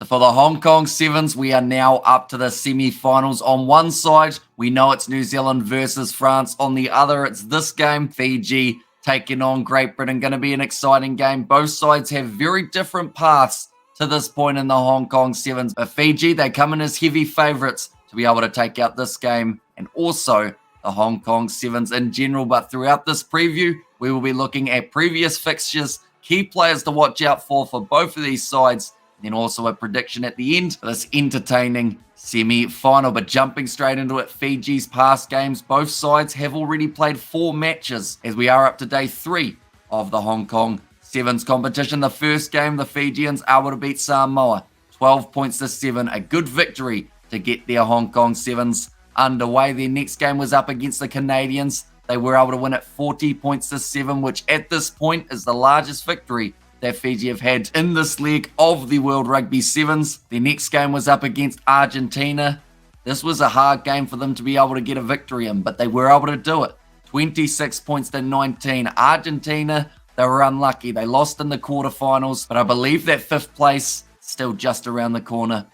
For the Hong Kong Sevens, we are now up to the semi-finals. On one side, we know it's New Zealand versus France. On the other, it's this game, Fiji taking on Great Britain. Going to be an exciting game. Both sides have very different paths to this point in the Hong Kong Sevens. But Fiji, they come in as heavy favourites to be able to take out this game and also the Hong Kong Sevens in general. But throughout this preview, we will be looking at previous fixtures, key players to watch out for both of these sides, and then also a prediction at the end for this entertaining semi-final. But jumping straight into it, Fiji's past games, both sides have already played 4 matches as we are up to day 3 of the Hong Kong Sevens competition. The first game, the Fijians are able to beat Samoa 12 points to 7, a good victory to get their Hong Kong Sevens underway. Their next game was up against the Canadians. They were able to win at 40 points to 7, which at this point is the largest victory that Fiji have had in this leg of the World Rugby Sevens. Their next game was up against Argentina. This was a hard game for them to be able to get a victory in, but they were able to do it. 26 points to 19. Argentina, they were unlucky. They lost in the quarterfinals, but I believe that 5th place still just around the corner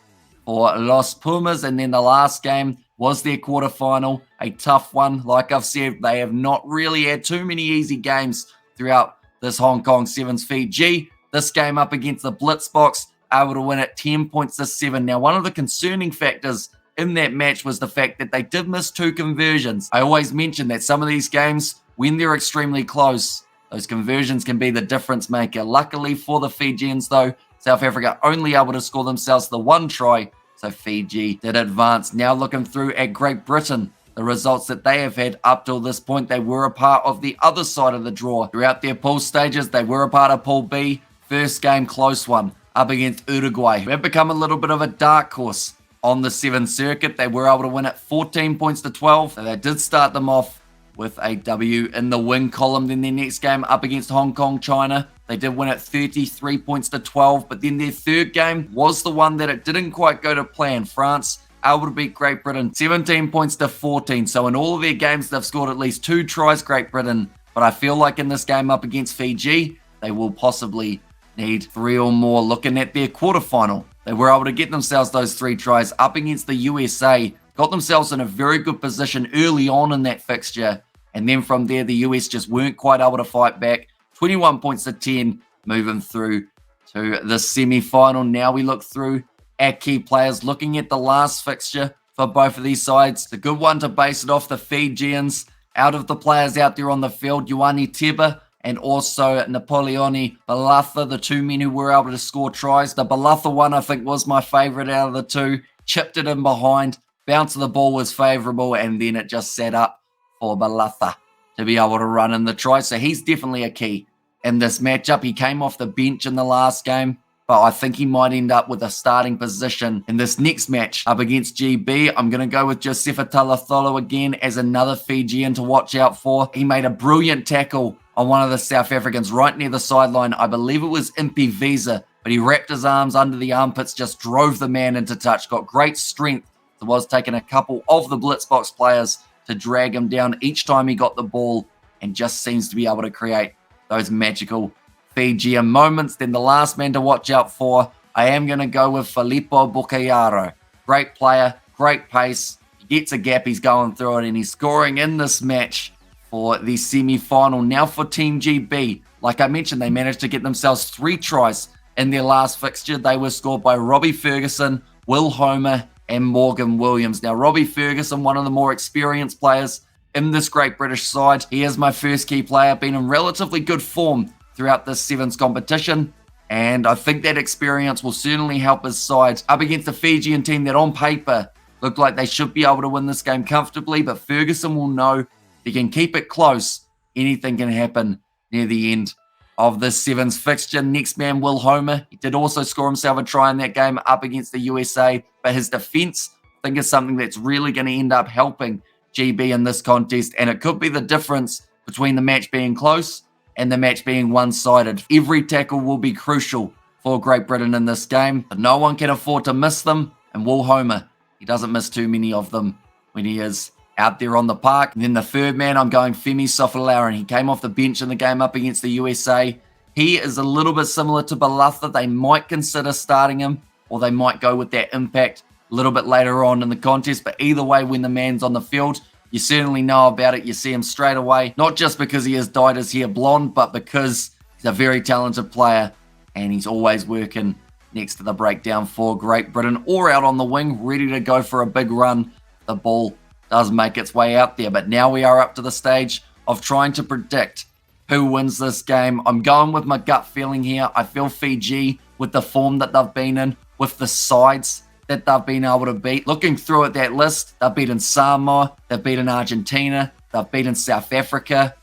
for Los Pumas. And then the last game was their quarterfinal, a tough one. Like I've said, they have not really had too many easy games throughout this Hong Kong Sevens. Fiji, this game up against the Blitzboks, able to win at 10 points to 7. Now, one of the concerning factors in that match was the fact that they did miss 2 conversions. I always mention that some of these games, when they're extremely close, those conversions can be the difference maker. Luckily for the Fijians, though, South Africa only able to score themselves the 1 try, so Fiji did advance. Now looking through at Great Britain, the results that they have had up till this point, they were a part of the other side of the draw. Throughout their pool stages, they were a part of Pool B. First game, close one, up against Uruguay, who have become a little bit of a dark horse on the 7th circuit. They were able to win at 14 points to 12. So they did start them off with a W in the win column. Then their next game up against Hong Kong, China, they did win at 33 points to 12. But then their third game was the one that it didn't quite go to plan. France able to beat Great Britain 17 points to 14. So in all of their games, they've scored at least 2 tries, Great Britain. But I feel like in this game up against Fiji, they will possibly need 3 or more. Looking at their quarterfinal, they were able to get themselves those 3 tries up against the USA. Got themselves in a very good position early on in that fixture. And then from there, the US just weren't quite able to fight back. 21 points to 10, moving through to the semi-final. Now we look through at key players, looking at the last fixture for both of these sides. It's a good one to base it off. The Fijians, out of the players out there on the field, Ioane Teba and also Napoleone Balatha, the 2 men who were able to score tries. The Balatha one, I think, was my favourite out of the 2. Chipped it in behind. Bounce of the ball was favourable, and then it just set up for Balatha to be able to run in the try. So he's definitely a key in this matchup. He came off the bench in the last game, but I think he might end up with a starting position in this next match up against GB. I'm going to go with Josefa Talatholo again as another Fijian to watch out for. He made a brilliant tackle on one of the South Africans right near the sideline. I believe it was Impi Visa, but he wrapped his arms under the armpits, just drove the man into touch. Got great strength. It was taking a couple of the Blitzboks players to drag him down each time he got the ball, and just seems to be able to create those magical Fijian moments. Then the last man to watch out for, I am going to go with Filippo Bucayaro. Great player, great pace. He gets a gap, he's going through it, and he's scoring in this match for the semi-final. Now for Team GB, like I mentioned, they managed to get themselves 3 tries in their last fixture. They were scored by Robbie Ferguson, Will Homer, and Morgan Williams. Now, Robbie Ferguson, one of the more experienced players in this Great British side. He is my first key player, been in relatively good form throughout this Sevens competition, and I think that experience will certainly help his side up against a Fijian team that on paper looked like they should be able to win this game comfortably, but Ferguson will know if he can keep it close, anything can happen near the end of this Sevens fixture. Next man, Will Homer. He did also score himself a try in that game up against the USA, but his defense, I think, is something that's really going to end up helping GB in this contest, and it could be the difference between the match being close and the match being one-sided. Every tackle will be crucial for Great Britain in this game, but no one can afford to miss them, and Will Homer, he doesn't miss too many of them when he is out there on the park. And then the third man, I'm going Femi Sofalaran. He came off the bench in the game up against the USA. He is a little bit similar to Balatha. They might consider starting him or they might go with that impact a little bit later on in the contest. But either way, when the man's on the field, you certainly know about it. You see him straight away, not just because he has dyed his hair blonde, but because he's a very talented player and he's always working next to the breakdown for Great Britain or out on the wing, ready to go for a big run. The ball does make its way out there, but now we are up to the stage of trying to predict who wins this game. I'm going with my gut feeling here. I feel Fiji, with the form that they've been in, with the sides that they've been able to beat. Looking through at that list, they've beaten Samoa, they've beaten Argentina, they've beaten South Africa.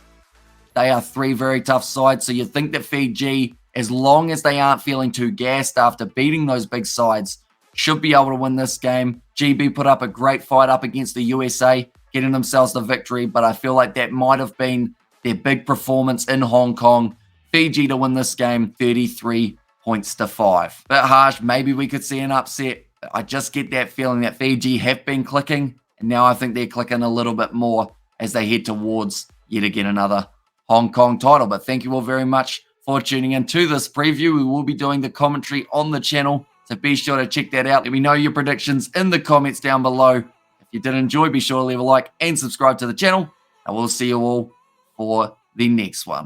They are three very tough sides, so you think that Fiji, as long as they aren't feeling too gassed after beating those big sides, should be able to win this game. GB put up a great fight up against the USA, getting themselves the victory, but I feel like that might have been their big performance in Hong Kong. Fiji to win this game, 33 points to 5. Bit harsh, maybe we could see an upset. I just get that feeling that Fiji have been clicking, and now I think they're clicking a little bit more as they head towards yet again another Hong Kong title. But thank you all very much for tuning in to this preview. We will be doing the commentary on the channel, so be sure to check that out. Let me know your predictions in the comments down below. If you did enjoy, be sure to leave a like and subscribe to the channel, and we'll see you all for the next one.